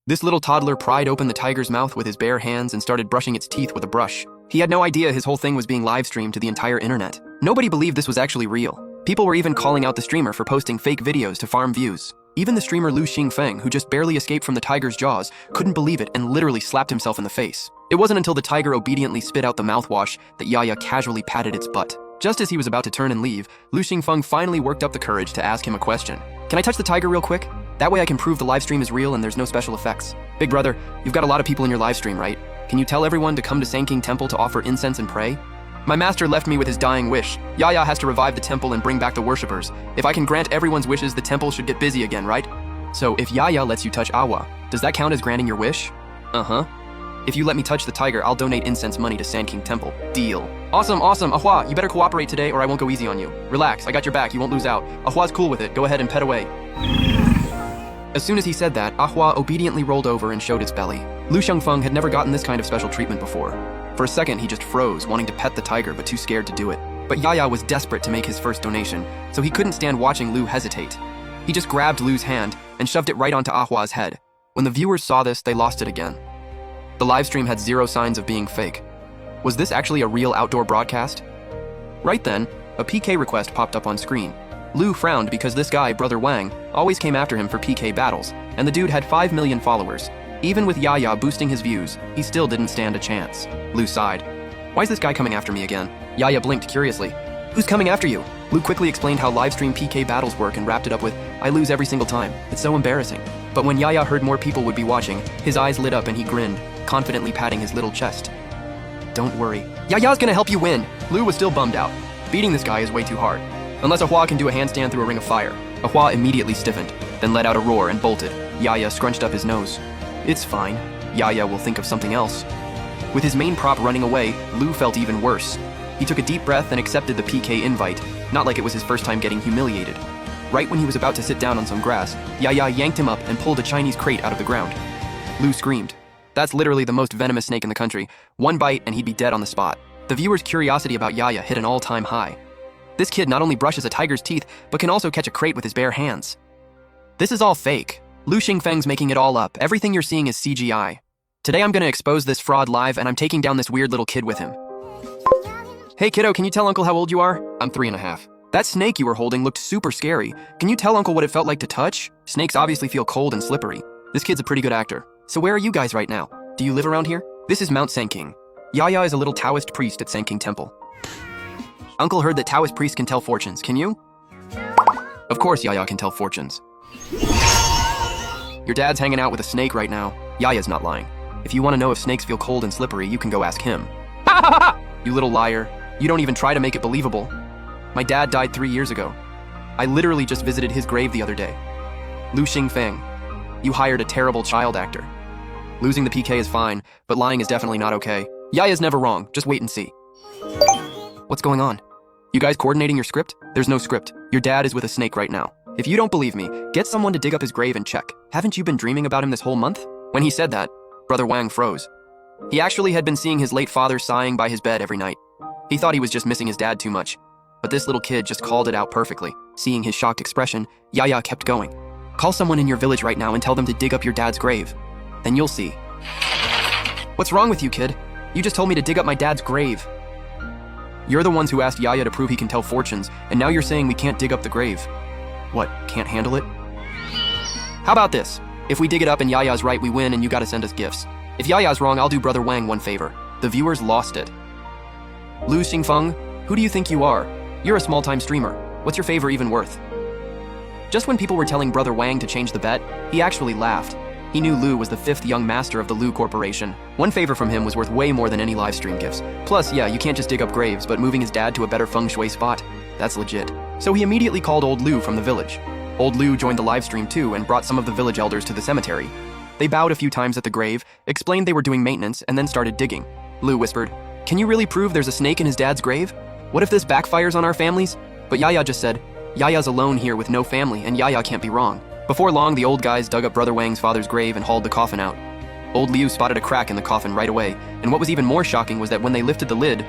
This little toddler pried open the tiger's mouth with his bare hands and started brushing its teeth with a brush. He had no idea his whole thing was being live-streamed to the entire internet. Nobody believed this was actually real. People were even calling out the streamer for posting fake videos to farm views. Even the streamer Lu Xingfeng, who just barely escaped from the tiger's jaws, couldn't believe it and literally slapped himself in the face. It wasn't until the tiger obediently spit out the mouthwash that Yaya casually patted its butt. Just as he was about to turn and leave, Lu Xingfeng finally worked up the courage to ask him a question. "Can I touch the tiger real quick? That way I can prove the live stream is real and there's no special effects." "Big brother, you've got a lot of people in your live stream, right? Can you tell everyone to come to Sangking Temple to offer incense and pray? My master left me with his dying wish. Yaya has to revive the temple and bring back the worshippers. If I can grant everyone's wishes, the temple should get busy again, right? So if Yaya lets you touch Awa, does that count as granting your wish?" "Uh-huh. If you let me touch the tiger, I'll donate incense money to Sangking Temple. Deal." "Awesome, awesome. Ahua, you better cooperate today or I won't go easy on you. Relax, I got your back, you won't lose out. Ahua's cool with it, go ahead and pet away." As soon as he said that, Ahua obediently rolled over and showed its belly. Lu Xingfeng had never gotten this kind of special treatment before. For a second, he just froze, wanting to pet the tiger but too scared to do it. But Yaya was desperate to make his first donation, so he couldn't stand watching Lu hesitate. He just grabbed Lu's hand and shoved it right onto Ahua's head. When the viewers saw this, they lost it again. The livestream had zero signs of being fake. Was this actually a real outdoor broadcast? Right then, a PK request popped up on screen. Lu frowned because this guy, Brother Wang, always came after him for PK battles, and the dude had 5 million followers. Even with Yaya boosting his views, he still didn't stand a chance. Lu sighed. "Why is this guy coming after me again?" Yaya blinked curiously. "Who's coming after you?" Lu quickly explained how livestream PK battles work and wrapped it up with, "I lose every single time. It's so embarrassing." But when Yaya heard more people would be watching, his eyes lit up and he grinned, confidently patting his little chest. "Don't worry. Yaya's gonna help you win." Lu was still bummed out. Beating this guy is way too hard. Unless Ahua can do a handstand through a ring of fire. Ahua immediately stiffened, then let out a roar and bolted. Yaya scrunched up his nose. "It's fine. Yaya will think of something else." With his main prop running away, Lu felt even worse. He took a deep breath and accepted the PK invite, not like it was his first time getting humiliated. Right when he was about to sit down on some grass, Yaya yanked him up and pulled a Chinese crate out of the ground. Lu screamed. That's literally the most venomous snake in the country. One bite and he'd be dead on the spot. The viewers' curiosity about Yaya hit an all-time high. This kid not only brushes a tiger's teeth, but can also catch a crate with his bare hands. This is all fake. Lu Xingfeng's making it all up. Everything you're seeing is CGI. Today I'm gonna expose this fraud live and I'm taking down this weird little kid with him. "Hey kiddo, can you tell Uncle how old you are?" "I'm 3.5. That snake you were holding looked super scary. Can you tell Uncle what it felt like to touch? Snakes obviously feel cold and slippery. This kid's a pretty good actor. So where are you guys right now? Do you live around here?" "This is Mount Sangking. Yaya is a little Taoist priest at Sangking Temple." "Uncle heard that Taoist priests can tell fortunes. Can you?" "Of course Yaya can tell fortunes." "Your dad's hanging out with a snake right now." "Yaya's not lying. If you want to know if snakes feel cold and slippery, you can go ask him." "You little liar. You don't even try to make it believable. My dad died 3 years ago. I literally just visited his grave the other day." "Lu Xingfeng, you hired a terrible child actor. Losing the PK is fine, but lying is definitely not okay. Yaya's never wrong. Just wait and see." "What's going on? You guys coordinating your script?" "There's no script. Your dad is with a snake right now. If you don't believe me, get someone to dig up his grave and check. Haven't you been dreaming about him this whole month?" When he said that, Brother Wang froze. He actually had been seeing his late father sighing by his bed every night. He thought he was just missing his dad too much. But this little kid just called it out perfectly. Seeing his shocked expression, Yaya kept going. "Call someone in your village right now and tell them to dig up your dad's grave. Then you'll see." "What's wrong with you, kid? You just told me to dig up my dad's grave." "You're the ones who asked Yaya to prove he can tell fortunes, and now you're saying we can't dig up the grave. What, can't handle it? How about this? If we dig it up and Yaya's right, we win and you gotta send us gifts. If Yaya's wrong, I'll do Brother Wang one favor." The viewers lost it. "Lu Xingfeng, who do you think you are? You're a small-time streamer. What's your favor even worth?" Just when people were telling Brother Wang to change the bet, he actually laughed. He knew Lu was the 5th young master of the Lu Corporation. One favor from him was worth way more than any livestream gifts. Plus, yeah, you can't just dig up graves, but moving his dad to a better feng shui spot, that's legit. So he immediately called old Lu from the village. Old Lu joined the livestream too and brought some of the village elders to the cemetery. They bowed a few times at the grave, explained they were doing maintenance, and then started digging. Lu whispered, "Can you really prove there's a snake in his dad's grave? What if this backfires on our families?" But Yaya just said, "Yaya's alone here with no family, and Yaya can't be wrong." Before long, the old guys dug up Brother Wang's father's grave and hauled the coffin out. Old Liu spotted a crack in the coffin right away, and what was even more shocking was that when they lifted the lid,